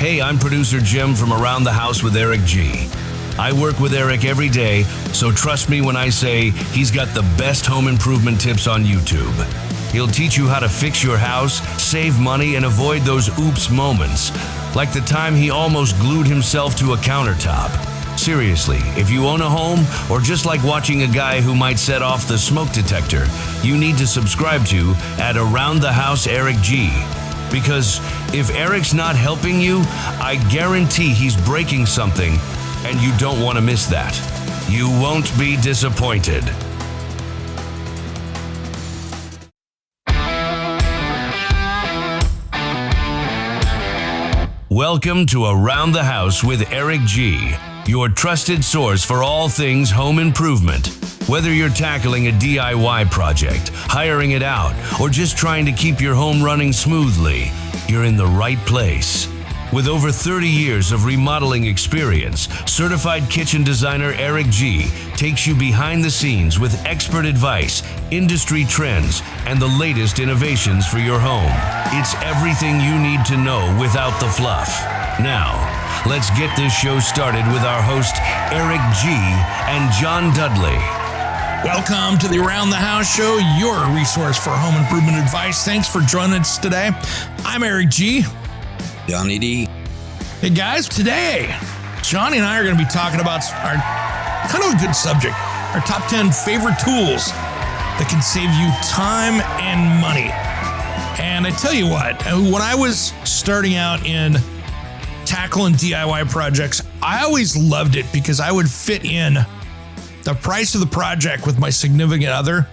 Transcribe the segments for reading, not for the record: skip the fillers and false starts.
Hey, I'm producer Jim from Around the House with Eric G. I work with Eric every day, so trust me when I say he's got the best home improvement tips on YouTube. He'll teach you how to fix your house, save money, and avoid those oops moments, like the time he almost glued himself to a countertop. Seriously, if you own a home or just like watching a guy who might set off the smoke detector, you need to subscribe to at Around the House Eric G. Because if Eric's not helping you, I guarantee he's breaking something, and you don't want to miss that. You won't be disappointed. Welcome to Around the House with Eric G, your trusted source for all things home improvement. Whether you're tackling a DIY project, hiring it out, or just trying to keep your home running smoothly, you're in the right place. With over 30 years of remodeling experience, certified kitchen designer Eric G takes you behind the scenes with expert advice, industry trends, and the latest innovations for your home. It's everything you need to know without the fluff. Now, let's get this show started with our host, Eric G and John Dudley. Welcome to the Around the House Show, your resource for home improvement advice. Thanks for joining us today. I'm Eric G. Johnny D. Hey guys, today, Johnny and I are going to be talking about our kind of a good subject, our top 10 favorite tools that can save you time and money. And I tell you what, when I was starting out in tackling DIY projects, I always loved it because I would fit in the price of the project with my significant other.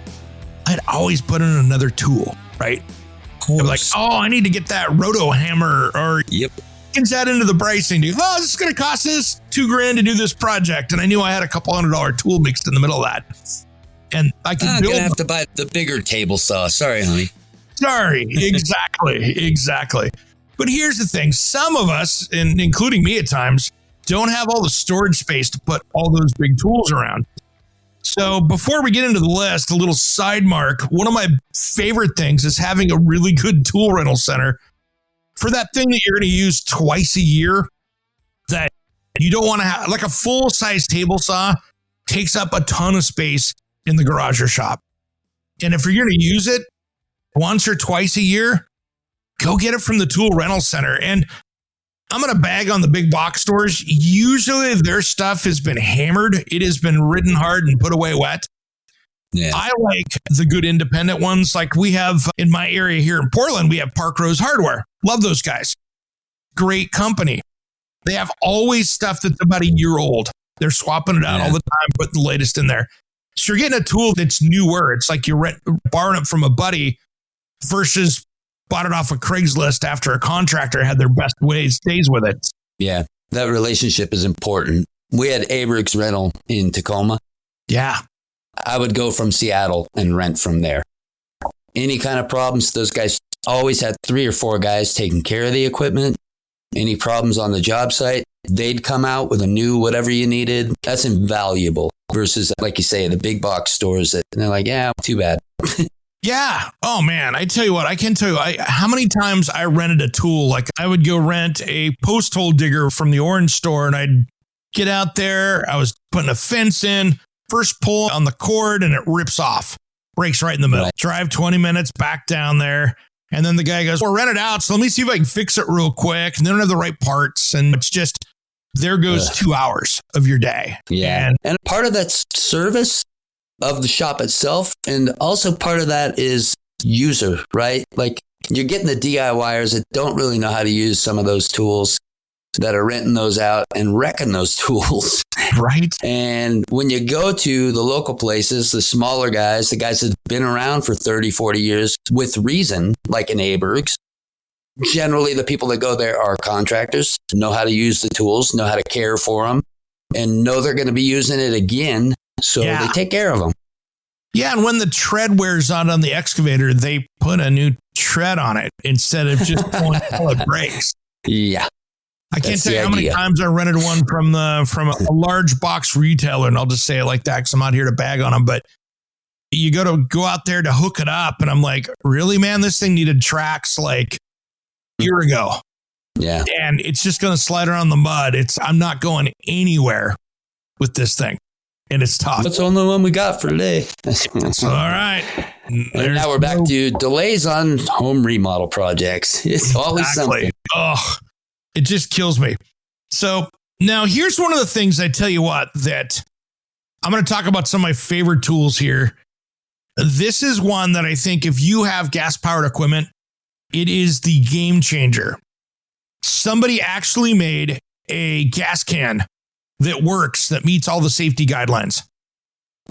I'd always put in another tool, right? I'm like, oh, I need to get that roto hammer, or gets that into the pricing. Oh, this is going to cost us $2,000 to do this project. And I knew I had a couple $100 tool mixed in the middle of that. And I could build. I'm going to have to buy the bigger table saw. Sorry, honey. Sorry. Exactly. But here's the thing. Some of us, and including me at times, don't have all the storage space to put all those big tools around. So before we get into the list, a little side mark, one of my favorite things is having a really good tool rental center for that thing that you're going to use twice a year that you don't want to have. Like a full-size table saw takes up a ton of space in the garage or shop. And if you're going to use it once or twice a year, go get it from the tool rental center. And I'm going to bag on the big box stores. Usually their stuff has been hammered. It has been ridden hard and put away wet. Yeah. I like the good independent ones. Like we have in my area here in Portland, we have Park Rose Hardware. Love those guys. Great company. They have always stuff that's about a year old. They're swapping it out all the time, putting the latest in there. So you're getting a tool that's newer. It's like you're borrowing it from a buddy versus bought it off of Craigslist after a contractor had their best days with it. Yeah, that relationship is important. We had Abrix Rental in Tacoma. Yeah. I would go from Seattle and rent from there. Any kind of problems, those guys always had 3 or 4 guys taking care of the equipment. Any problems on the job site, they'd come out with a new whatever you needed. That's invaluable versus, like you say, the big box stores that they're like, yeah, too bad. Yeah. Oh, man. I tell you what, I can tell you how many times I rented a tool. Like I would go rent a post hole digger from the orange store and I'd get out there. I was putting a fence in, first pull on the cord and it rips off, breaks right in the middle. Right. Drive 20 minutes back down there. And then the guy goes, well, rent it out. So let me see if I can fix it real quick. And they don't have the right parts. And it's just, there goes 2 hours of your day. Yeah. And part of that's service of the shop itself. And also part of that is user, right? Like you're getting the DIYers that don't really know how to use some of those tools that are renting those out and wrecking those tools. Right. And when you go to the local places, the smaller guys, the guys that have been around for 30, 40 years with reason, like an Abrix, generally the people that go there are contractors, know how to use the tools, know how to care for them, and know they're going to be using it again. So they take care of them. Yeah. And when the tread wears out on the excavator, they put a new tread on it instead of just pulling all it breaks. Yeah. I can't tell you how many times I rented one from a large box retailer, and I'll just say it like that because I'm not here to bag on them. But you go out there to hook it up, and I'm like, really, man, this thing needed tracks like a year ago. Yeah. And it's just going to slide around the mud. I'm not going anywhere with this thing. And it's tough. That's the only one we got for today. All right. And now we're back to delays on home remodel projects. It's always something. Oh, it just kills me. So now here's one of the things I tell you what, that I'm going to talk about some of my favorite tools here. This is one that I think if you have gas powered equipment, it is the game changer. Somebody actually made a gas can that works, that meets all the safety guidelines.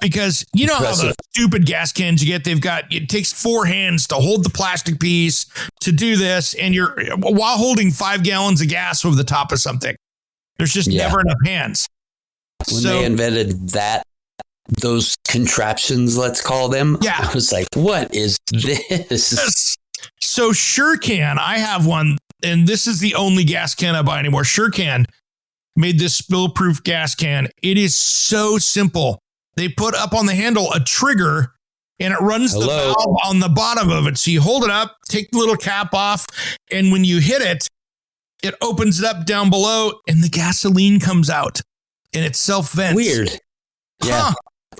Because you know how the stupid gas cans you get, it takes 4 hands to hold the plastic piece to do this. And you're while holding 5 gallons of gas over the top of something. There's just never enough hands. When they invented those contraptions, let's call them. Yeah. I was like, what is this? So SureCan, I have one, and this is the only gas can I buy anymore. SureCan made this spill-proof gas can. It is so simple. They put up on the handle a trigger, and it runs the valve on the bottom of it. So you hold it up, take the little cap off, and when you hit it, it opens it up down below, and the gasoline comes out, and it self-vents. Weird. Yeah.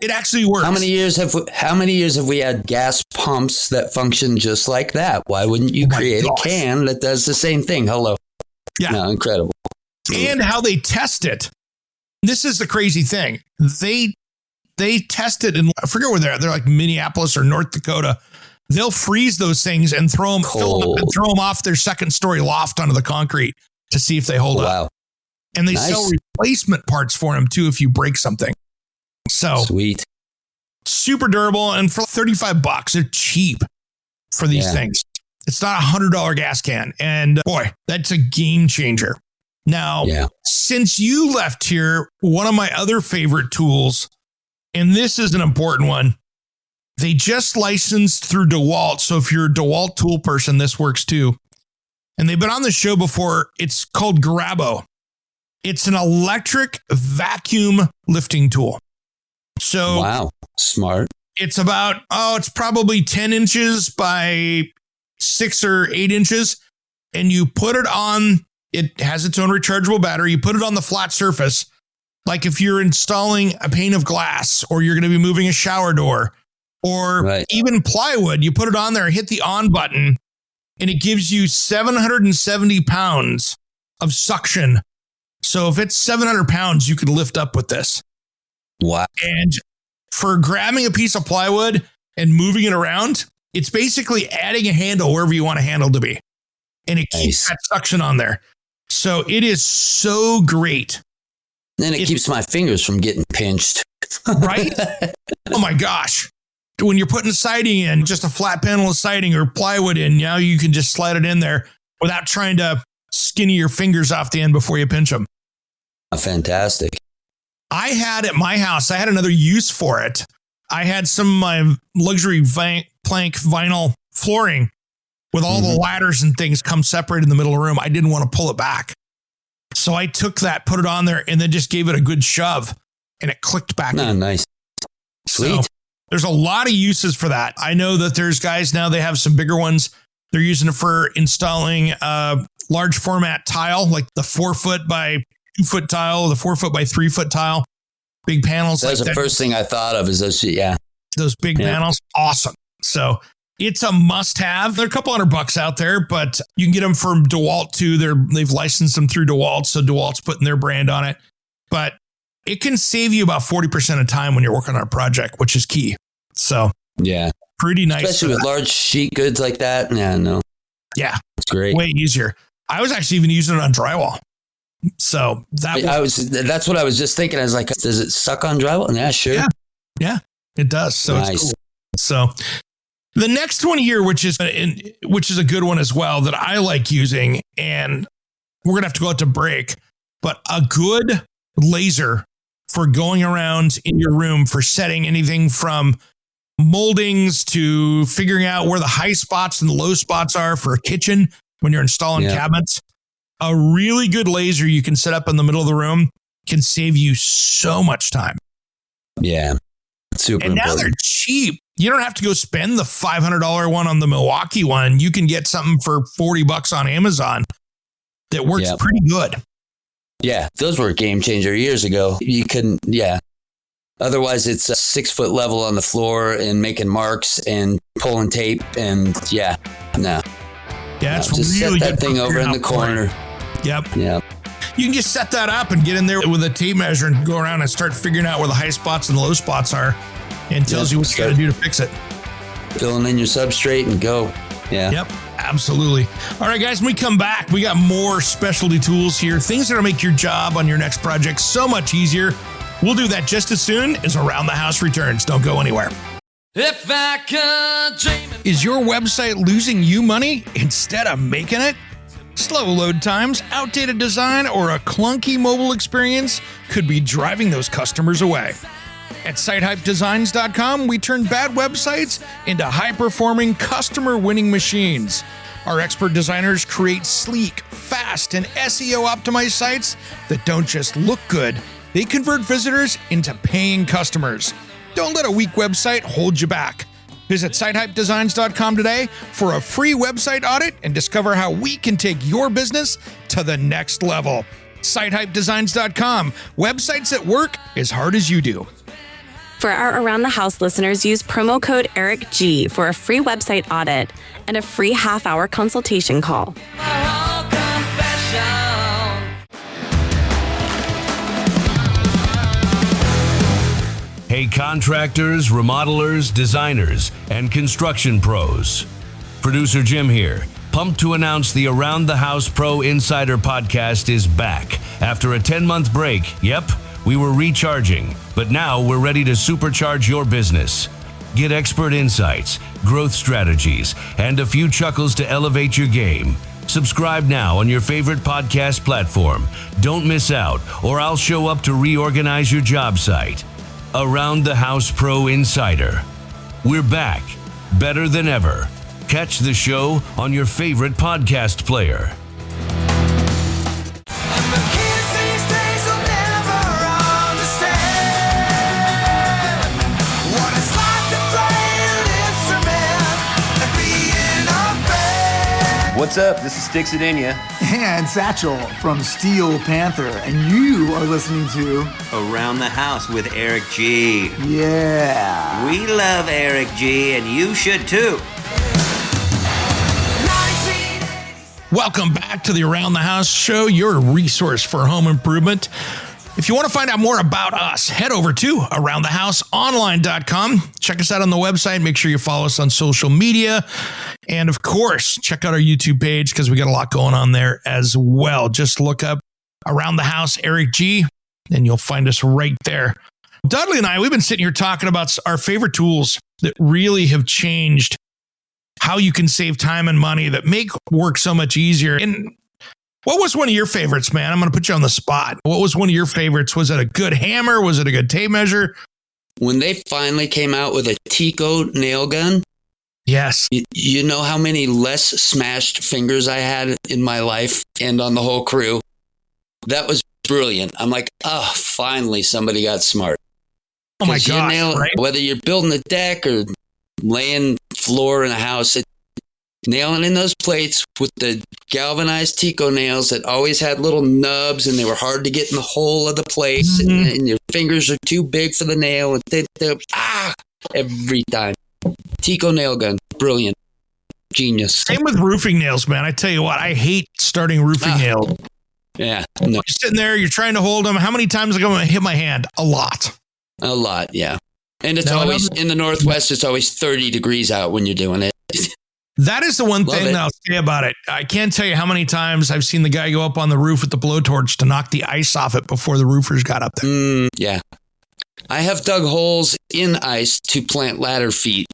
It actually works. How many years have we had gas pumps that function just like that? Why wouldn't you create a can that does the same thing? Hello. Yeah. No, incredible. And how they test it. This is the crazy thing. They test it, and I forget where they're like Minneapolis or North Dakota. They'll freeze those things and throw them off their second story loft onto the concrete to see if they hold up. And they sell replacement parts for them too if you break something. So sweet, super durable, and for $35, they're cheap for these things. It's not $100 gas can, and boy, that's a game changer. Now, since you left here, one of my other favorite tools, and this is an important one, they just licensed through DeWalt. So if you're a DeWalt tool person, this works too. And they've been on the show before. It's called Grabo. It's an electric vacuum lifting tool. So wow, smart. It's about, it's probably 10 inches by 6 or 8 inches. And you put it on, it has its own rechargeable battery. You put it on the flat surface. Like if you're installing a pane of glass, or you're going to be moving a shower door, or even plywood, you put it on there, hit the on button, and it gives you 770 pounds of suction. So if it's 700 pounds, you could lift up with this. Wow. And for grabbing a piece of plywood and moving it around, it's basically adding a handle wherever you want a handle to be. And it keeps that suction on there. So it is so great. Then it keeps my fingers from getting pinched. Right? Oh my gosh. When you're putting siding in, just a flat panel of siding or plywood in, now you can just slide it in there without trying to skinny your fingers off the end before you pinch them. Fantastic. I had at my house, I had another use for it. I had some of my luxury plank vinyl flooring with all the ladders and things come separate in the middle of the room. I didn't want to pull it back. So I took that, put it on there, and then just gave it a good shove, and it clicked back in. Nice. Sweet. So there's a lot of uses for that. I know that there's guys now, they have some bigger ones. They're using it for installing large format tile, like the 4 foot by 2 foot tile, the 4 foot by 3 foot tile, big panels. That's the first thing I thought of is those big panels. Awesome. So it's a must have. They're a couple $100 out there, but you can get them from DeWalt too. They've licensed them through DeWalt. So DeWalt's putting their brand on it, but it can save you about 40% of time when you're working on a project, which is key. So pretty nice. Especially with large sheet goods like that. Yeah, it's great. Way easier. I was actually even using it on drywall. So that's what I was just thinking. I was like, does it suck on drywall? Yeah, sure. Yeah, it does. So it's cool. So the next one here, which is a good one as well that I like using, and we're going to have to go out to break, but a good laser for going around in your room for setting anything from moldings to figuring out where the high spots and the low spots are for a kitchen when you're installing cabinets. A really good laser you can set up in the middle of the room can save you so much time. Yeah. Super important. Now they're cheap. You don't have to go spend the $500 one on the Milwaukee one. You can get something for $40 on Amazon. that works Yeah. pretty good. Yeah, those were a game changer years ago. You couldn't, yeah. Otherwise, it's a 6 foot level on the floor and making marks and pulling tape. And yeah, no. Yeah, it's Just really set that good thing for over in figuring the out point. corner. Yep. Yeah. You can just set that up and get in there with a tape measure and go around and start figuring out where the high spots and the low spots are, and tells you what you got to do to fix it. Filling in your substrate and go. Yeah. Yep, absolutely. All right, guys, when we come back, we got more specialty tools here, things that will make your job on your next project so much easier. We'll do that just as soon as Around the House returns. Don't go anywhere. If I could dream. Is your website losing you money instead of making it? Slow load times, outdated design, or a clunky mobile experience could be driving those customers away. At SiteHypeDesigns.com, we turn bad websites into high-performing, customer-winning machines. Our expert designers create sleek, fast, and SEO-optimized sites that don't just look good, they convert visitors into paying customers. Don't let a weak website hold you back. Visit SiteHypeDesigns.com today for a free website audit and discover how we can take your business to the next level. SiteHypeDesigns.com. Websites that work as hard as you do. For our Around the House listeners, use promo code ERICG for a free website audit and a free half-hour consultation call. Hey, contractors, remodelers, designers, and construction pros. Producer Jim here, pumped to announce the Around the House Pro Insider podcast is back. After a 10-month break, yep, we were recharging, but now we're ready to supercharge your business. Get expert insights, growth strategies, and a few chuckles to elevate your game. Subscribe now on your favorite podcast platform. Don't miss out, or I'll show up to reorganize your job site. Around the House Pro Insider. We're back, better than ever. Catch the show on your favorite podcast player. What's up? This is Sticks It In Ya. And Satchel from Steel Panther, and you are listening to Around the House with Eric G. Yeah. We love Eric G, and you should too. Welcome back to the Around the House show, your resource for home improvement. If you want to find out more about us, head over to aroundthehouseonline.com. Check us out on the website. Make sure you follow us on social media. And of course, check out our YouTube page because we got a lot going on there as well. Just look up Around the House Eric G and you'll find us right there. Dudley and I, we've been sitting here talking about our favorite tools that really have changed how you can save time and money, that make work so much easier. And what was one of your favorites, man? I'm going to put you on the spot. What was one of your favorites? Was it a good hammer? Was it a good tape measure? When they finally came out with a Tico nail gun, yes. You know how many less smashed fingers I had in my life and on the whole crew? That was brilliant. I'm like, oh, finally somebody got smart. Oh my God! Right? Whether you're building a deck or laying floor in a house, nailing in those plates with the galvanized Tico nails that always had little nubs and they were hard to get in the hole of the place, and your fingers are too big for the nail. And every time. Tico nail gun, brilliant, genius. Same with roofing nails, man. I tell you what, I hate starting roofing nails. Yeah, no. You're sitting there, you're trying to hold them. How many times am I going to hit my hand? A lot. A lot, yeah. And it's always in the Northwest. It's always 30 degrees out when you're doing it. That is the one thing that I'll say about it. I can't tell you how many times I've seen the guy go up on the roof with the blowtorch to knock the ice off it before the roofers got up there. Yeah. I have dug holes in ice to plant ladder feet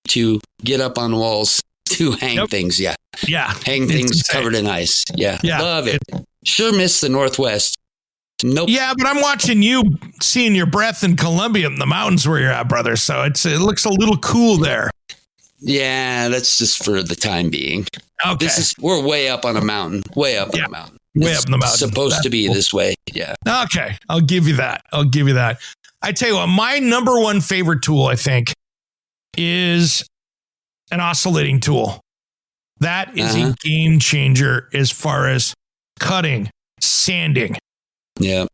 to get up on walls to hang things. Yeah. Yeah. Hang things covered in ice. Yeah. Love it. Sure miss the Northwest. Nope. Yeah, but I'm watching you seeing your breath in Colombia in the mountains where you're at, brother. So it looks a little cool there. Yeah, that's just for the time being. Okay. We're way up on a mountain. Way up on a mountain. Way up in the mountain. Supposed to be cool. This way. Yeah. Okay. I'll give you that. I tell you what, my number one favorite tool, I think, is an oscillating tool. That is a game changer as far as cutting, sanding. Yeah.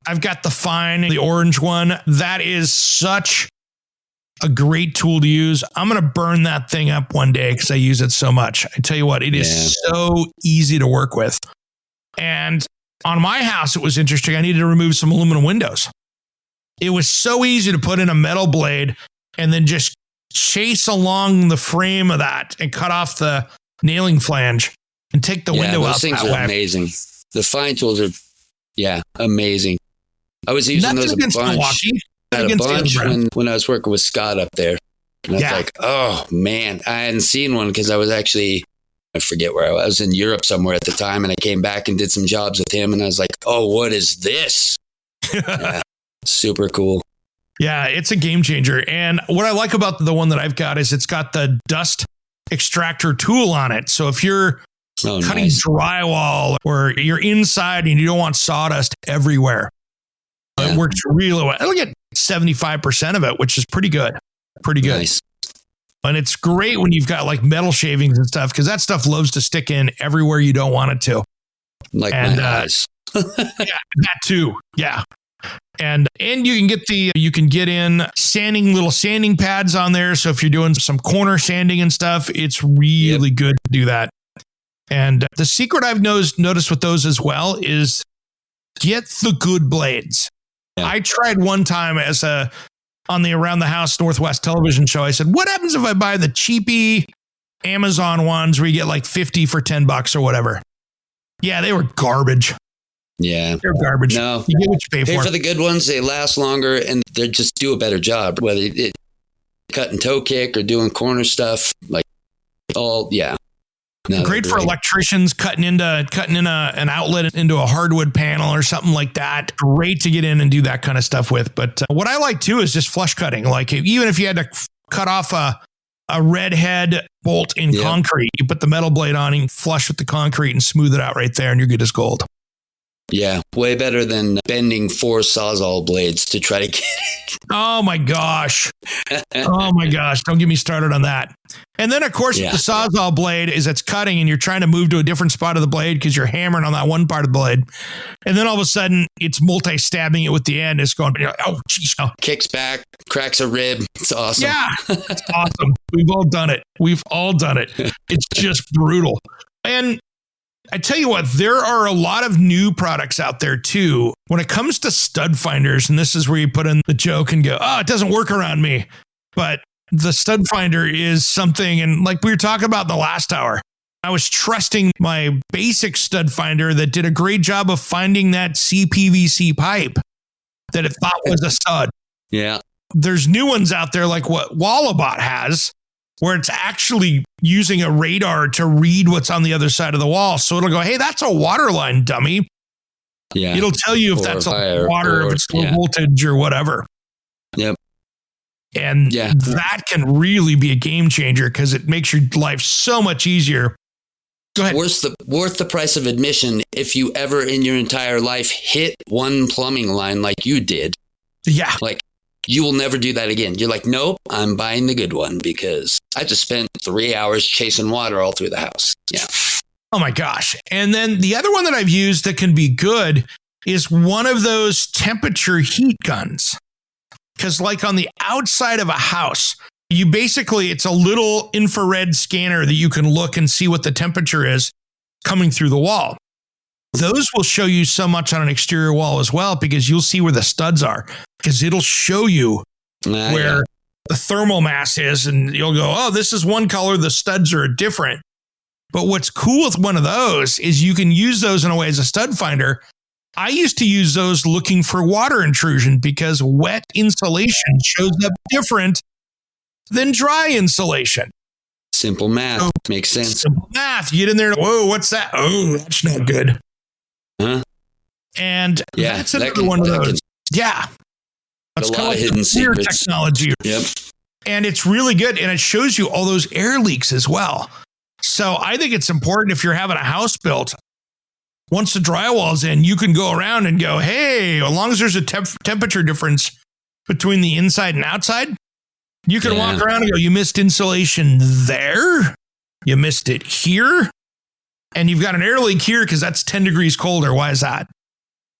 I've got the orange one. That is such a great tool to use. I'm going to burn that thing up one day because I use it so much. I tell you what, it is so easy to work with. And on my house, it was interesting. I needed to remove some aluminum windows. It was so easy to put in a metal blade and then just chase along the frame of that and cut off the nailing flange and take the window out. Those things are amazing. The fine tools are, amazing. I was using those a bunch. Had a bunch when I was working with Scott up there. And I was like, oh, man. I hadn't seen one because I was actually, I forget where I was. I was in Europe somewhere at the time, and I came back and did some jobs with him, and I was like, oh, what is this? Super cool. Yeah, it's a game changer. And what I like about the one that I've got is it's got the dust extractor tool on it. So if you're cutting drywall or you're inside and you don't want sawdust everywhere, it works really well. It'll get 75% of it, which is pretty good. Pretty good. Nice. And it's great when you've got like metal shavings and stuff, because that stuff loves to stick in everywhere you don't want it to. Like my eyes. Yeah, that too. Yeah. And you can get in little sanding pads on there. So if you're doing some corner sanding and stuff, it's really good to do that. And the secret I've noticed with those as well is get the good blades. Yeah. I tried one time on the Around the House Northwest television show. I said, what happens if I buy the cheapy Amazon ones where you get like 50 for $10 or whatever? Yeah, they were garbage. Yeah. They're garbage. No. You get what you pay for the good ones. They last longer and they just do a better job. Whether it cut and toe kick or doing corner stuff, Great for electricians cutting in an outlet into a hardwood panel or something like that. Great to get in and do that kind of stuff with. But what I like too is just flush cutting. Like even if you had to cut off a red head bolt in concrete, you put the metal blade on and flush with the concrete and smooth it out right there, and you're good as gold. Yeah, way better than bending 4 Sawzall blades to try to get it. Oh my gosh. Don't get me started on that. And then, of course, the Sawzall blade is it's cutting and you're trying to move to a different spot of the blade because you're hammering on that one part of the blade. And then all of a sudden, it's multi-stabbing it with the end. It's going, oh, geez. Kicks back, cracks a rib. It's awesome. Yeah, it's awesome. We've all done it. It's just brutal. And I tell you what, there are a lot of new products out there too. When it comes to stud finders, and this is where you put in the joke and go, oh, it doesn't work around me. But the stud finder is something, and like we were talking about in the last hour, I was trusting my basic stud finder that did a great job of finding that CPVC pipe that it thought was a stud. Yeah. There's new ones out there like what Wallabot has, where it's actually using a radar to read what's on the other side of the wall. So it'll go, hey, that's a water line, dummy. Yeah. It'll tell you if that's a water, if it's low voltage or whatever. Yep. And that can really be a game changer because it makes your life so much easier. Go ahead. Worth the price of admission if you ever in your entire life hit one plumbing line like you did. Yeah. Like, you will never do that again. You're like, nope, I'm buying the good one because I just spent 3 hours chasing water all through the house. Yeah. Oh my gosh. And then the other one that I've used that can be good is one of those temperature heat guns. Because like on the outside of a house, it's a little infrared scanner that you can look and see what the temperature is coming through the wall. Those will show you so much on an exterior wall as well, because you'll see where the studs are, because it'll show you where the thermal mass is. And you'll go, oh, this is one color. The studs are different. But what's cool with one of those is you can use those in a way as a stud finder. I used to use those looking for water intrusion because wet insulation shows up different than dry insulation. Simple math. Makes sense. Simple math. You get in there. Whoa, what's that? Oh, that's not good. Huh? And that's another one of those. Yeah. That's a lot of hidden secrets. Technology. Yep. And it's really good. And it shows you all those air leaks as well. So I think it's important if you're having a house built, once the drywall's in, you can go around and go, hey, as long as there's a temperature difference between the inside and outside, you can walk around and go, you missed insulation there. You missed it here. And you've got an air leak here because that's 10 degrees colder. Why is that?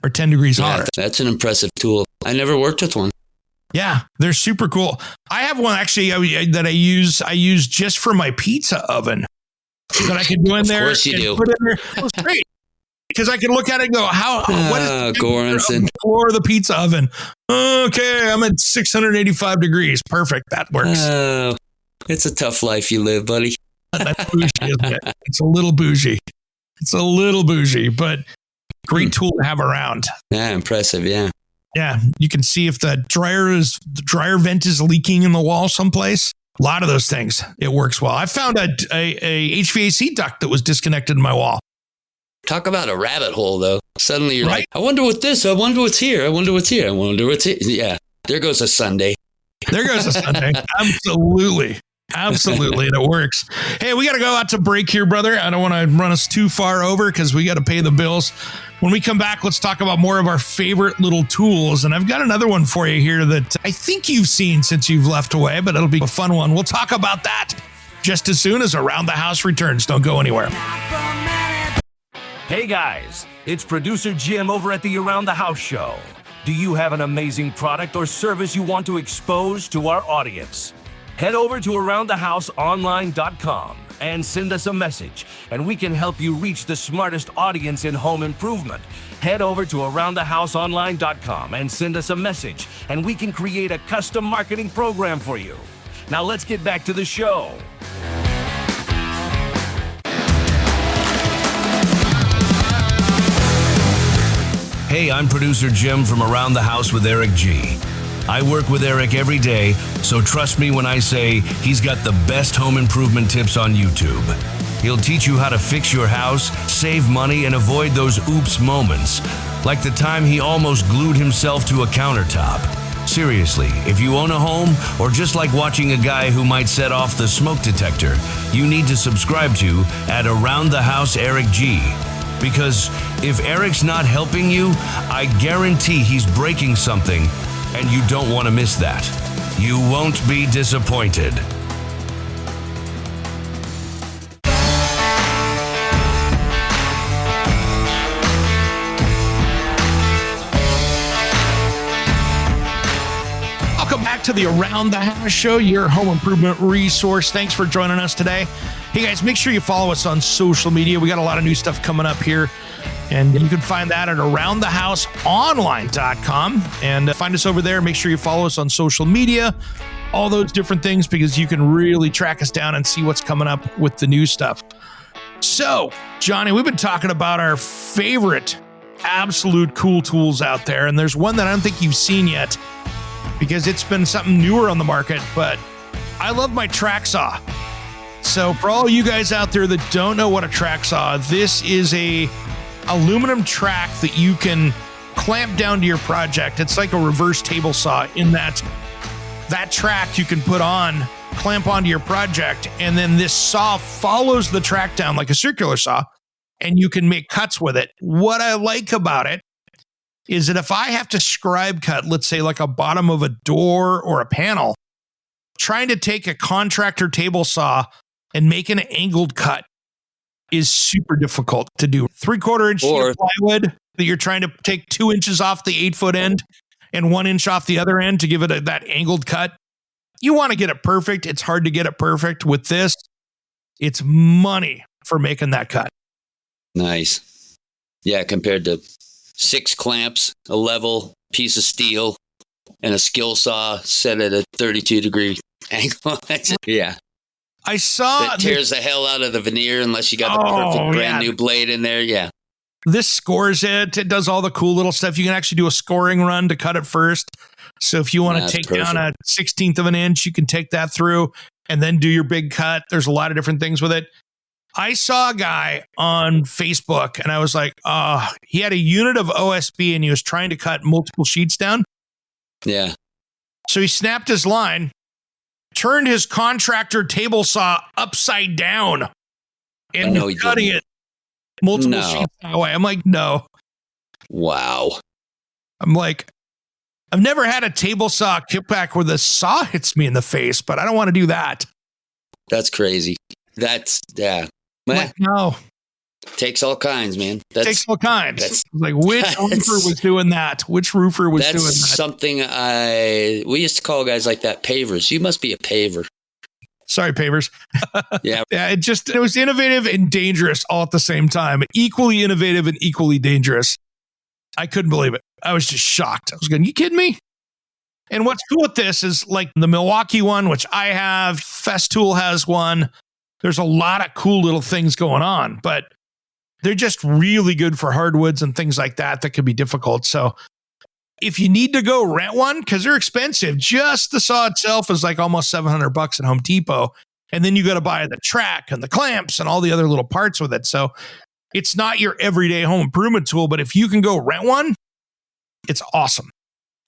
Or 10 degrees hotter. That's an impressive tool. I never worked with one. Yeah, they're super cool. I have one actually that I use just for my pizza oven that I can go in there. Of course you do. Put it in there. It was great because I can look at it and go, what is the floor of the pizza oven? Okay, I'm at 685 degrees. Perfect. That works. It's a tough life you live, buddy. That's bougie, isn't it? It's a little bougie, but great tool to have around. Yeah, impressive. Yeah. Yeah, you can see if the dryer vent is leaking in the wall someplace. A lot of those things, it works well. I found a HVAC duct that was disconnected in my wall. Talk about a rabbit hole, though. Suddenly you're like, I wonder what this, I wonder what's here, I wonder what's here, I wonder what's here. Yeah, there goes a Sunday. Absolutely. Absolutely, and it works. Hey, we got to go out to break here, brother. I don't want to run us too far over because we got to pay the bills. When we come back, let's talk about more of our favorite little tools. And I've got another one for you here that I think you've seen since you've left away, but it'll be a fun one. We'll talk about that just as soon as Around the House returns. Don't go anywhere. Hey guys, it's producer Jim over at the Around the House show. Do you have an amazing product or service you want to expose to our audience? Head over to aroundthehouseonline.com and send us a message, and we can help you reach the smartest audience in home improvement. Head over to aroundthehouseonline.com and send us a message, and we can create a custom marketing program for you. Now let's get back to the show. Hey, I'm producer Jim from Around the House with Eric G. I work with Eric every day, so trust me when I say he's got the best home improvement tips on YouTube. He'll teach you how to fix your house, save money, and avoid those oops moments, like the time he almost glued himself to a countertop. Seriously, if you own a home, or just like watching a guy who might set off the smoke detector, you need to subscribe to at Around the House Eric G. Because if Eric's not helping you, I guarantee he's breaking something, and you don't want to miss that. You won't be disappointed. Welcome back to the Around the House show, your home improvement resource. Thanks for joining us today. Hey guys, make sure you follow us on social media. We got a lot of new stuff coming up here. And you can find that at aroundthehouseonline.com and find us over there. Make sure you follow us on social media, all those different things, because you can really track us down and see what's coming up with the new stuff. So, Johnny, we've been talking about our favorite absolute cool tools out there. And there's one that I don't think you've seen yet because it's been something newer on the market, but I love my track saw. So for all you guys out there that don't know what a track saw, this is a aluminum track that you can clamp down to your project. It's like a reverse table saw in that track you can put on, clamp onto your project, and then this saw follows the track down like a circular saw, and you can make cuts with it. What I like about it is that if I have to scribe cut, let's say like a bottom of a door or a panel, trying to take a contractor table saw and make an angled cut is super difficult to do. 3/4 inch sheet of plywood that you're trying to take 2 inches off the 8-foot end and 1 inch off the other end to give it that angled cut. You want to get it perfect. It's hard to get it perfect. With this, it's money for making that cut. Nice. Yeah, compared to 6 clamps, a level piece of steel, and a skill saw set at a 32-degree angle. Yeah. I saw that tears the hell out of the veneer unless you got the perfect brand new blade in there. Yeah. This scores it. It does all the cool little stuff. You can actually do a scoring run to cut it first. So if you want to take down a 1/16 of an inch, you can take that through and then do your big cut. There's a lot of different things with it. I saw a guy on Facebook and I was like, he had a unit of OSB and he was trying to cut multiple sheets down. Yeah. So he snapped his line, turned his contractor table saw upside down, and cutting it multiple sheets that way. I'm like, no. Wow. I'm like, I've never had a table saw kickback where the saw hits me in the face, but I don't want to do that. That's crazy. That's, yeah. Like, no. Takes all kinds, man. Takes all kinds. Like which roofer was doing that? Which roofer was doing that? That's something we used to call guys like that pavers. You must be a paver. Sorry, pavers. Yeah. Yeah, it was innovative and dangerous all at the same time. Equally innovative and equally dangerous. I couldn't believe it. I was just shocked. I was going, you kidding me? And what's cool with this is like the Milwaukee one, which I have, Festool has one. There's a lot of cool little things going on, but they're just really good for hardwoods and things like that could be difficult. So if you need to go rent one, because they're expensive, just the saw itself is like almost $700 at Home Depot. And then you got to buy the track and the clamps and all the other little parts with it. So it's not your everyday home improvement tool, but if you can go rent one, it's awesome.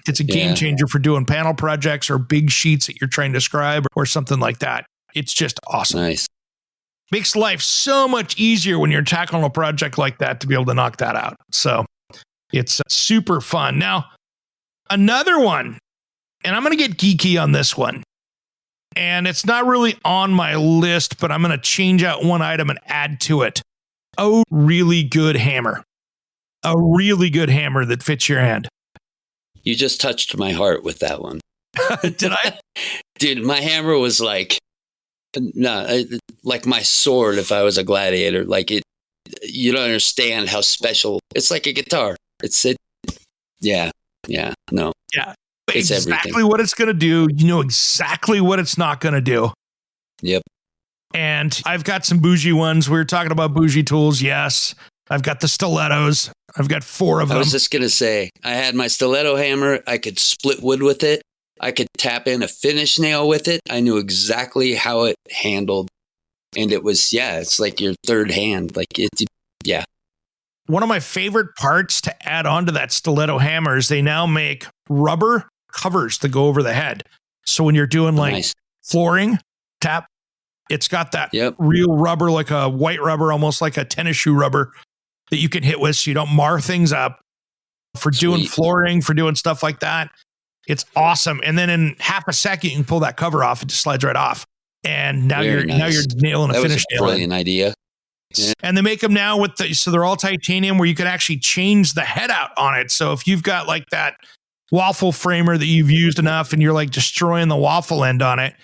It's a game changer for doing panel projects or big sheets that you're trying to scribe or something like that. It's just awesome. Nice. Makes life so much easier when you're tackling a project like that to be able to knock that out. So it's super fun. Now, another one, and I'm going to get geeky on this one. And it's not really on my list, but I'm going to change out one item and add to it. A really good hammer. A really good hammer that fits your hand. You just touched my heart with that one. Did I? Dude, my hammer was like my sword if I was a gladiator. Like it, you don't understand how special. It's like a guitar. Yeah, no. Yeah, it's exactly everything. What it's going to do. You know exactly what it's not going to do. Yep. And I've got some bougie ones. We were talking about bougie tools. Yes. I've got the stilettos. I've got 4 of them. I was just going to say, I had my stiletto hammer. I could split wood with it. I could tap in a finish nail with it. I knew exactly how it handled. And it was, it's like your third hand. Like yeah. One of my favorite parts to add on to that stiletto hammer is they now make rubber covers to go over the head. So when you're doing like flooring, tap, it's got that real rubber, like a white rubber, almost like a tennis shoe rubber that you can hit with so you don't mar things up for doing flooring, for doing stuff like that. It's awesome. And then in half a second, you can pull that cover off. It just slides right off. And now you're nailing a finish nail. Brilliant idea. Yeah. And they make them now with so they're all titanium where you can actually change the head out on it. So if you've got like that waffle framer that you've used enough and you're like destroying the waffle end on it,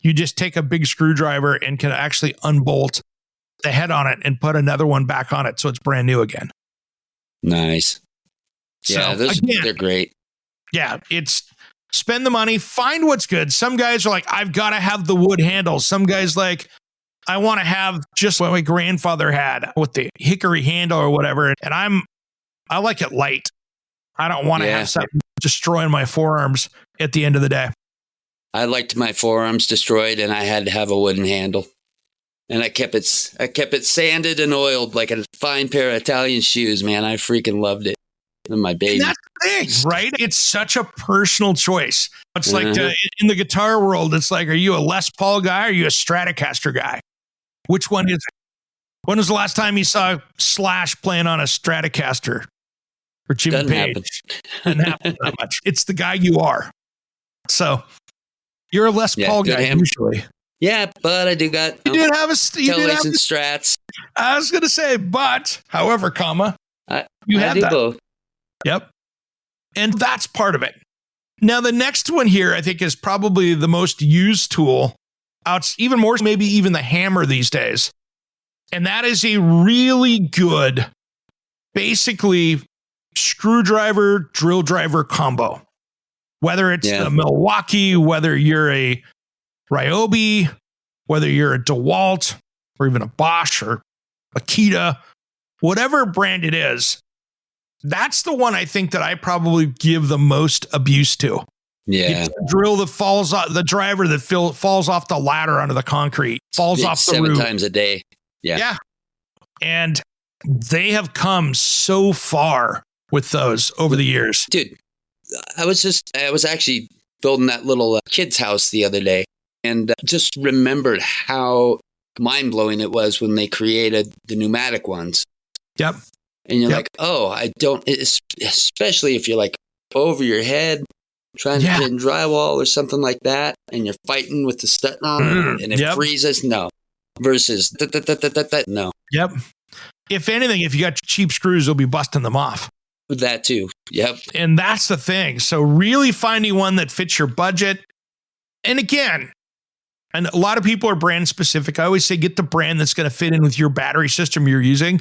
you just take a big screwdriver and can actually unbolt the head on it and put another one back on it so it's brand new again. Nice. Yeah, so, they're great. Yeah, it's spend the money, find what's good. Some guys are like, I've got to have the wood handle. Some guys like, I want to have just what my grandfather had with the hickory handle or whatever. And I like it light. I don't want to have something destroying my forearms at the end of the day. I liked my forearms destroyed and I had to have a wooden handle. And I kept it sanded and oiled like a fine pair of Italian shoes, man. I freaking loved it. And my baby. And that's the thing, right? It's such a personal choice. It's like in the guitar world, it's like, are you a Les Paul guy or are you a Stratocaster guy? Which one is it? When was the last time you saw Slash playing on a Stratocaster? Or Jimmy Page? Doesn't happen that much. It's the guy you are. So you're a Les Paul guy usually. Yeah, but I do got you did have a Strats. I was going to say, but however, you have that. Both. Yep. And that's part of it. Now, the next one here, I think, is probably the most used tool. Even more, maybe even the hammer these days. And that is a really good, basically, screwdriver, drill driver combo. Whether it's the Milwaukee, whether you're a Ryobi, whether you're a DeWalt, or even a Bosch or Akita, whatever brand it is, that's the one I think that I probably give the most abuse to. Yeah. It's the drill that falls off, the driver that falls off the ladder onto the concrete, falls off the roof. 7 times a day. Yeah. Yeah. And they have come so far with those over the years. Dude, I was actually building that little kid's house the other day and just remembered how mind-blowing it was when they created the pneumatic ones. Yep. And you're like, oh, I don't, especially if you're like over your head trying to pin drywall or something like that, and you're fighting with the stud on and it freezes. No. Versus no. Yep. if anything, if you got cheap screws, they'll be busting them off. That too. Yep. And that's the thing. So really finding one that fits your budget. And again, and a lot of people are brand specific. I always say get the brand that's going to fit in with your battery system you're using,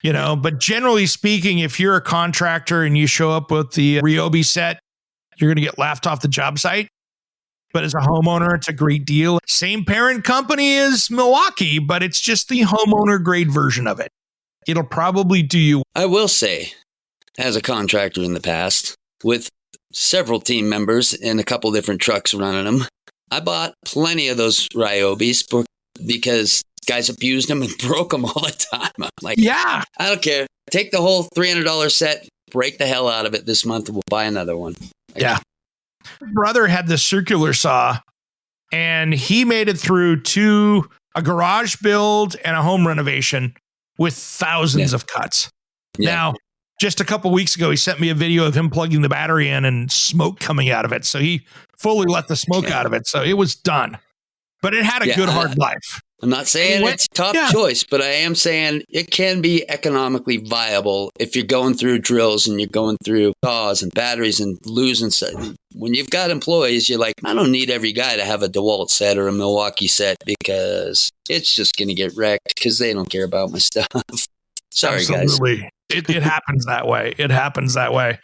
but generally speaking, if you're a contractor and you show up with the Ryobi set, you're going to get laughed off the job site. But as a homeowner, it's a great deal. Same parent company as Milwaukee, but it's just the homeowner grade version of it. It'll probably do you. I will say, as a contractor in the past, with several team members and a couple different trucks running them, I bought plenty of those Ryobis because guys abused them and broke them all the time. I'm like, yeah, I don't care. Take the whole $300 set, break the hell out of it this month, and we'll buy another one. Yeah. My brother had this circular saw, and he made it through a garage build and a home renovation with thousands of cuts. Yeah. Now, just a couple weeks ago, he sent me a video of him plugging the battery in and smoke coming out of it. So he fully let the smoke out of it. So it was done. But it had a good hard life. I'm not saying it's top choice, but I am saying it can be economically viable if you're going through drills and you're going through saws and batteries and losing stuff. When you've got employees, you're like, I don't need every guy to have a DeWalt set or a Milwaukee set because it's just going to get wrecked because they don't care about my stuff. Sorry, Absolutely. guys. It happens that way. It happens that way.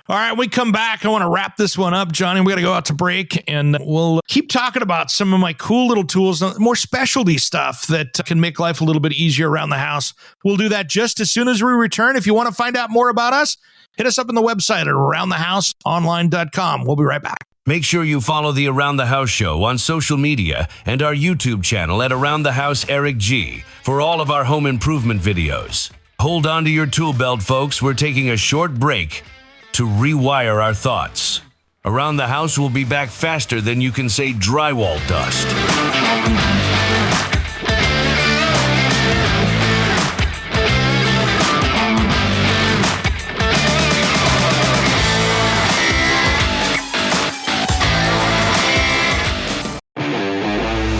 All right, when we come back, I want to wrap this one up, Johnny. We got to go out to break, and we'll keep talking about some of my cool little tools, more specialty stuff that can make life a little bit easier around the house. We'll do that just as soon as we return. If you want to find out more about us, hit us up on the website at aroundthehouseonline.com. We'll be right back. Make sure you follow the Around the House show on social media and our YouTube channel at Around the House Eric G for all of our home improvement videos. Hold on to your tool belt, folks. We're taking a short break to rewire our thoughts. Around the House will be back faster than you can say drywall dust.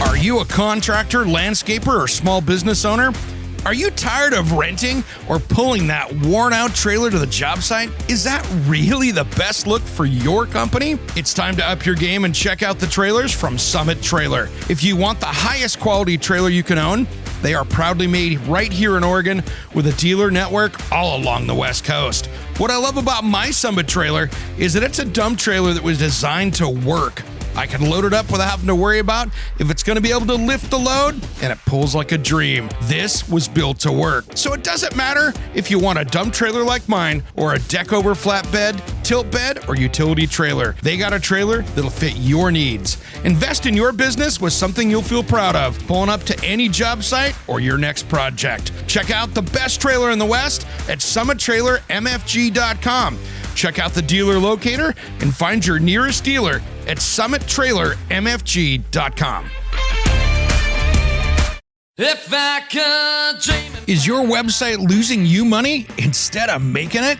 Are you a contractor, landscaper, or small business owner? Are you tired of renting or pulling that worn-out trailer to the job site? Is that really the best look for your company? It's time to up your game and check out the trailers from Summit Trailer. If you want the highest quality trailer you can own, they are proudly made right here in Oregon with a dealer network all along the West Coast. What I love about my Summit Trailer is that it's a dump trailer that was designed to work. I can load it up without having to worry about if it's going to be able to lift the load, and it pulls like a dream. This was built to work. So it doesn't matter if you want a dump trailer like mine or a deck over flatbed, tilt bed, or utility trailer. They got a trailer that'll fit your needs. Invest in your business with something you'll feel proud of, pulling up to any job site or your next project. Check out the best trailer in the West at summittrailermfg.com. Check out the dealer locator and find your nearest dealer at summittrailermfg.com. If I could dream. Is your website losing you money instead of making it?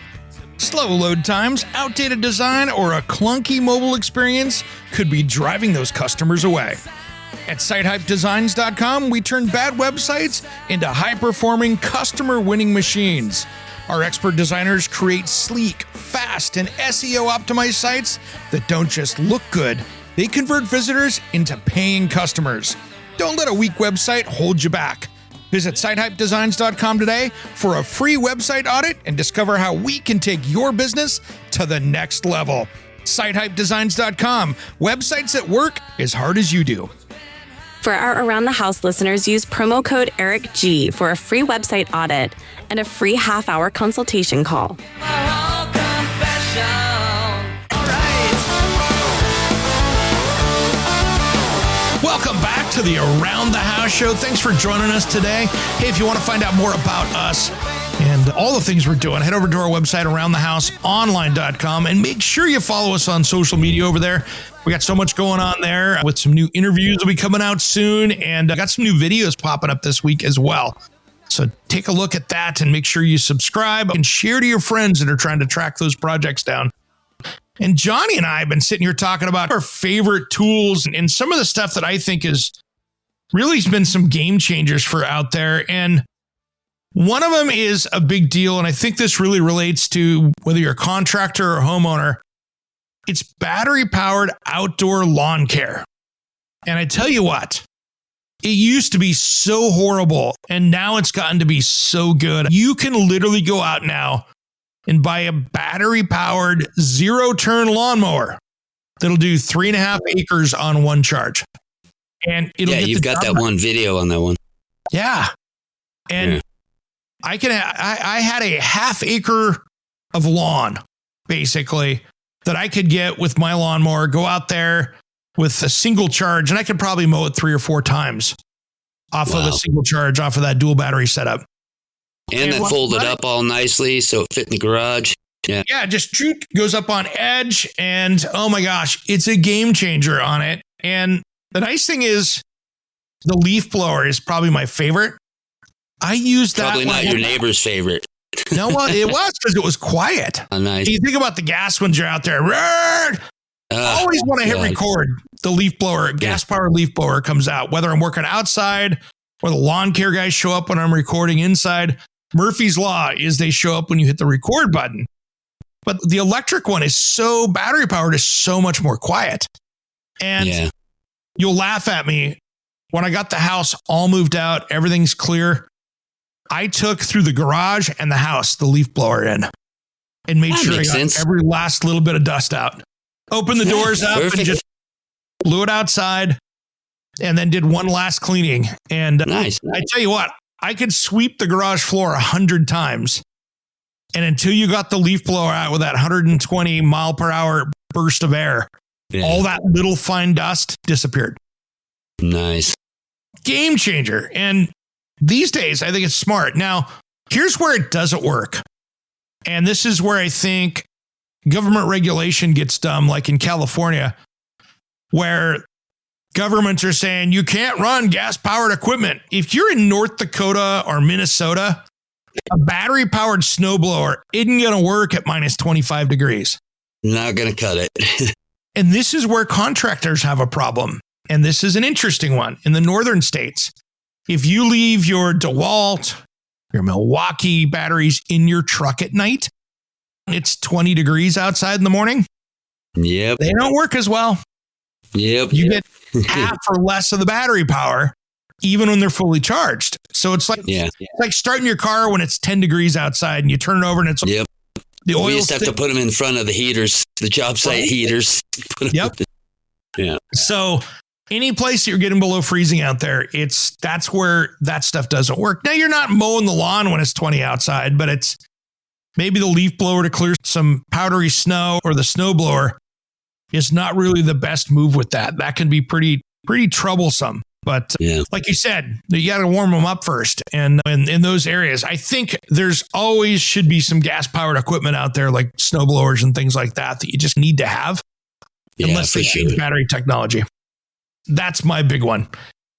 Slow load times, outdated design, or a clunky mobile experience could be driving those customers away. At SiteHypeDesigns.com, we turn bad websites into high-performing, customer-winning machines. Our expert designers create sleek, fast, and SEO-optimized sites that don't just look good, they convert visitors into paying customers. Don't let a weak website hold you back. Visit SiteHypeDesigns.com today for a free website audit and discover how we can take your business to the next level. SiteHypeDesigns.com, websites that work as hard as you do. For our Around the House listeners, use promo code ERICG for a free website audit and a free half-hour consultation call. Welcome back to the Around the House show. Thanks for joining us today. Hey, if you want to find out more about us and all the things we're doing, head over to our website, aroundthehouseonline.com, and make sure you follow us on social media over there. We got so much going on there with some new interviews will be coming out soon, and I got some new videos popping up this week as well. So take a look at that and make sure you subscribe and share to your friends that are trying to track those projects down. And Johnny and I have been sitting here talking about our favorite tools and some of the stuff that I think has really been some game changers for out there. And One of them is a big deal, and I think this really relates to whether you're a contractor or homeowner. It's battery-powered outdoor lawn care. And I tell you what, it used to be so horrible, and now it's gotten to be so good. You can literally go out now and buy a battery-powered zero-turn lawnmower that'll do 3.5 acres on one charge. And it'll get you've got that one video on that one. Yeah. And I had a 1/2 acre of lawn, basically, that I could get with my lawnmower, go out there with a single charge, and I could probably mow it 3 or 4 times off of a single charge, off of that dual battery setup. And then folded up all nicely so it fit in the garage. Yeah. Yeah, just goes up on edge, and oh my gosh, it's a game changer on it. And the nice thing is the leaf blower is probably my favorite. I used that. Probably not your neighbor's favorite. No, well, it was because it was quiet. Oh, nice. You think about the gas ones you're out there. Always want to hit record. The leaf blower, gas powered leaf blower comes out, whether I'm working outside or the lawn care guys show up when I'm recording inside. Murphy's Law is they show up when you hit the record button. But the electric one is so battery powered, is so much more quiet. And you'll laugh at me. When I got the house all moved out, everything's clear. I took through the garage and the house the leaf blower in and made sure I got every last little bit of dust out. Opened the doors up and just blew it outside and then did one last cleaning. And nice. I tell you what, I could sweep the garage floor 100 times. And until you got the leaf blower out with that 120 mile per hour burst of air, all that little fine dust disappeared. Nice. Game changer. And these days, I think it's smart. Now, here's where it doesn't work. And this is where I think government regulation gets dumb, like in California, where governments are saying you can't run gas-powered equipment. If you're in North Dakota or Minnesota, a battery-powered snowblower isn't going to work at minus 25 degrees. Not going to cut it. And this is where contractors have a problem. And this is an interesting one. In the northern states, if you leave your DeWalt, your Milwaukee batteries in your truck at night, it's 20 degrees outside in the morning. Yep. They don't work as well. Yep. You get half or less of the battery power, even when they're fully charged. So it's like, it's like starting your car when it's 10 degrees outside and you turn it over and it's the oil. We used to have to put them in front of the heaters, the job site heaters. Yep. So any place that you're getting below freezing out there, that's where that stuff doesn't work. Now you're not mowing the lawn when it's 20 outside, but it's maybe the leaf blower to clear some powdery snow, or the snow blower is not really the best move with that. That can be pretty troublesome. But like you said, you got to warm them up first. And in those areas, I think there's always should be some gas powered equipment out there, like snow blowers and things like that you just need to have, unless they change battery technology. That's my big one.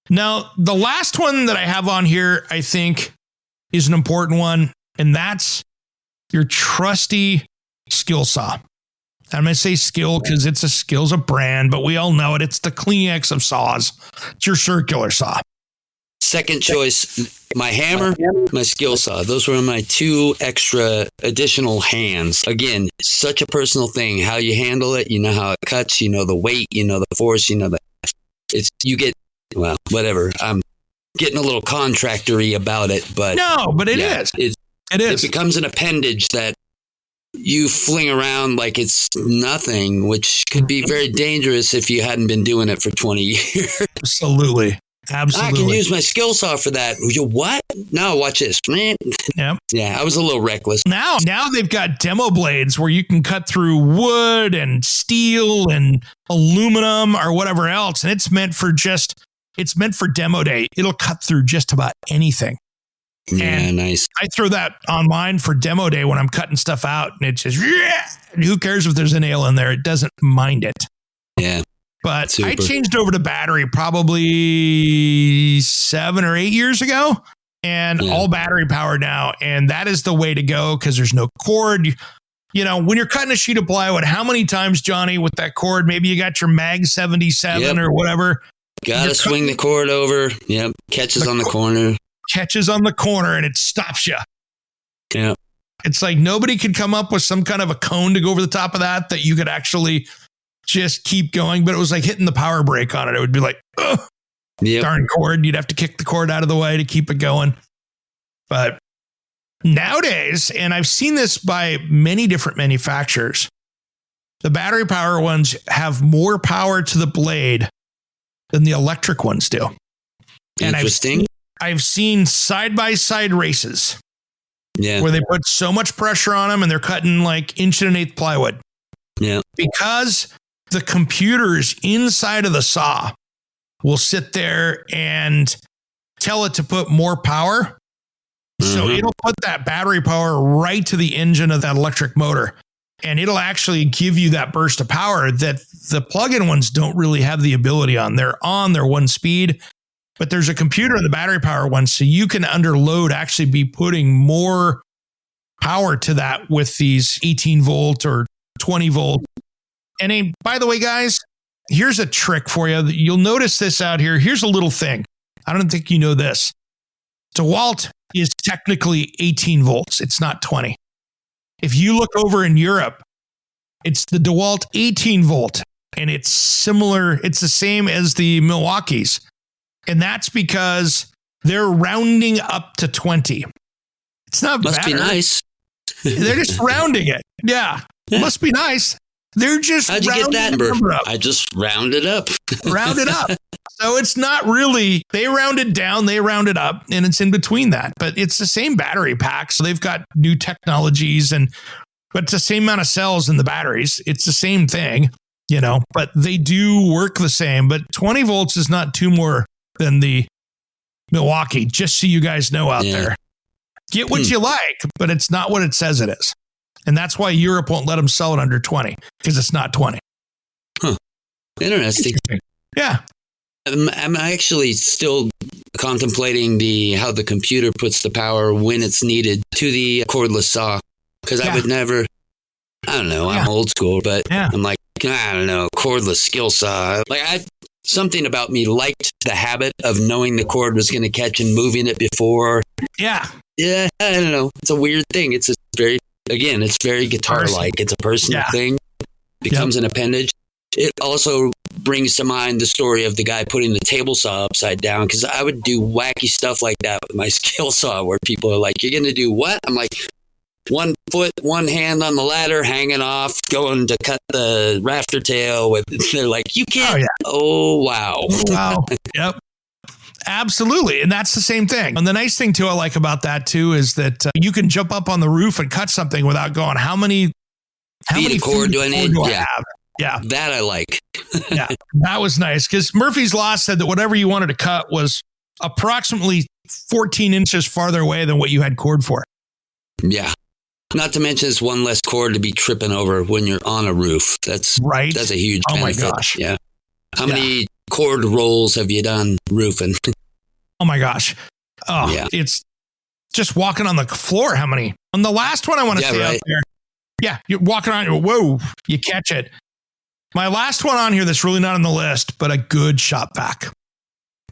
Now, the last one that I have on here, I think, is an important one, and that's your trusty skill saw. I'm going to say skill because skill's a brand, but we all know it. It's the Kleenex of saws. It's your circular saw. Second choice, my hammer, my skill saw. Those were my 2 extra additional hands. Again, such a personal thing. How you handle it, you know how it cuts, you know the weight, you know the force, you know whatever. I'm getting a little contractory about it, but it is. It becomes an appendage that you fling around like it's nothing, which could be very dangerous if you hadn't been doing it for 20 years. Absolutely. I can use my skill saw for that. What? No, watch this. Yep. Yeah, I was a little reckless. Now they've got demo blades where you can cut through wood and steel and aluminum or whatever else. And it's meant for demo day. It'll cut through just about anything. Yeah, nice. I throw that on mine for demo day when I'm cutting stuff out, and it just, who cares if there's a nail in there? It doesn't mind it. Yeah. But I changed over to battery probably 7 or 8 years ago, and all battery powered now. And that is the way to go because there's no cord. You know, when you're cutting a sheet of plywood, how many times, Johnny, with that cord, maybe you got your Mag 77 or whatever. Got to swing the cord over. Yep. Catches on the corner. catches on the corner and it stops you. Yeah. It's like nobody could come up with some kind of a cone to go over the top of that you could actually just keep going. But it was like hitting the power brake on it. It would be like, ugh, darn cord. You'd have to kick the cord out of the way to keep it going. But nowadays, and I've seen this by many different manufacturers, the battery power ones have more power to the blade than the electric ones do. And Interesting. I've seen side-by-side races where they put so much pressure on them and they're cutting like 1/8" plywood. Yeah. Because the computers inside of the saw will sit there and tell it to put more power. So it'll put that battery power right to the engine of that electric motor. And it'll actually give you that burst of power that the plug-in ones don't really have the ability on. They're one speed, but there's a computer in the battery power one. So you can under load actually be putting more power to that with these 18 volt or 20 volt. And by the way, guys, here's a trick for you. You'll notice this out here. Here's a little thing. I don't think you know this. DeWalt is technically 18 volts. It's not 20. If you look over in Europe, it's the DeWalt 18 volt, and it's similar. It's the same as the Milwaukee's. And that's because they're rounding up to 20. It's not Must better. be nice. They're just rounding it. Yeah. Must be nice. They're just How'd you get that number up. I just rounded up. Round it up. So it's not really, they round it down, they round it up, and it's in between that. But it's the same battery pack. So they've got new technologies, but it's the same amount of cells in the batteries. It's the same thing, but they do work the same. But 20 volts is not too more than the Milwaukee, just so you guys know out there. Get what you like, but it's not what it says it is. And that's why Europe won't let them sell it under 20, because it's not 20. Huh. Interesting. Yeah. I'm actually still contemplating how the computer puts the power when it's needed to the cordless saw. Because I would never, I don't know, I'm old school, but I'm like, I don't know, cordless skill saw. Like something about me liked the habit of knowing the cord was going to catch and moving it before. Yeah. Yeah, I don't know. It's a weird thing. It's very guitar-like. It's a personal thing. Becomes an appendage. It also brings to mind the story of the guy putting the table saw upside down, because I would do wacky stuff like that with my skill saw where people are like, you're going to do what? I'm like, 1 foot, 1 hand on the ladder, hanging off, going to cut the rafter tail. They're like, you can't. Oh, wow. Wow. Yep. Absolutely. And that's the same thing. And the nice thing too, I like about that too, is that you can jump up on the roof and cut something without going, how many cord do I need? Have? Yeah. That I like. Yeah. That was nice, because Murphy's Law said that whatever you wanted to cut was approximately 14 inches farther away than what you had cord for. Yeah. Not to mention it's one less cord to be tripping over when you're on a roof. That's right. That's a huge benefit. Oh my gosh. Yeah. How many cord rolls have you done roofing? Oh my gosh. Oh, it's just walking on the floor. How many? On the last one I want to say out there. Yeah. You're walking around. Whoa. You catch it. My last one on here that's really not on the list, but a good shop vac.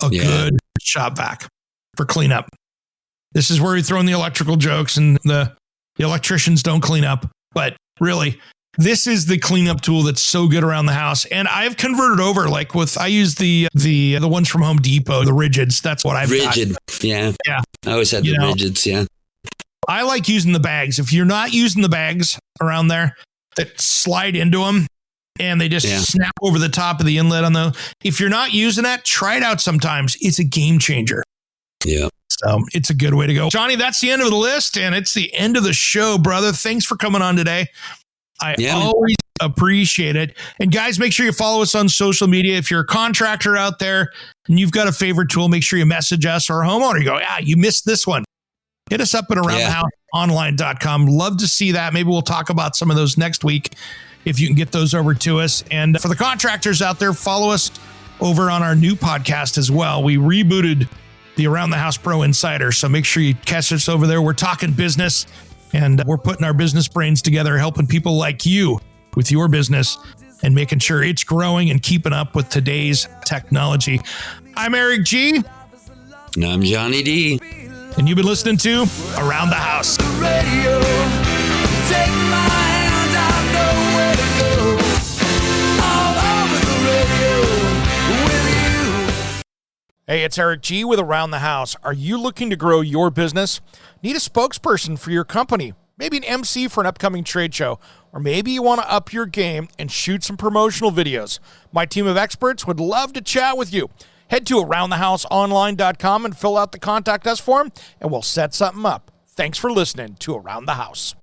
Good shop vac for cleanup. This is where we throw in the electrical jokes and the electricians don't clean up. But really, this is the cleanup tool that's so good around the house. And I've converted over, I use the ones from Home Depot, the rigids. That's what I've got. Rigid. Yeah. Yeah. I always had the rigids. Yeah. I like using the bags. If you're not using the bags around there that slide into them and they just snap over the top of the inlet on those, if you're not using that, try it out sometimes. It's a game changer. Yeah. So it's a good way to go. Johnny, that's the end of the list, and it's the end of the show, brother. Thanks for coming on today. I always appreciate it. And guys, make sure you follow us on social media. If you're a contractor out there and you've got a favorite tool, make sure you message us, or a homeowner. You go, you missed this one. Hit us up at aroundthehouseonline.com. Love to see that. Maybe we'll talk about some of those next week if you can get those over to us. And for the contractors out there, follow us over on our new podcast as well. We rebooted the Around the House Pro Insider. So make sure you catch us over there. We're talking business, and we're putting our business brains together, helping people like you with your business and making sure it's growing and keeping up with today's technology. I'm Eric G. And I'm Johnny D. And you've been listening to Around the House. Hey, it's Eric G with Around the House. Are you looking to grow your business? Need a spokesperson for your company? Maybe an MC for an upcoming trade show? Or maybe you want to up your game and shoot some promotional videos? My team of experts would love to chat with you. Head to aroundthehouseonline.com and fill out the contact us form, and we'll set something up. Thanks for listening to Around the House.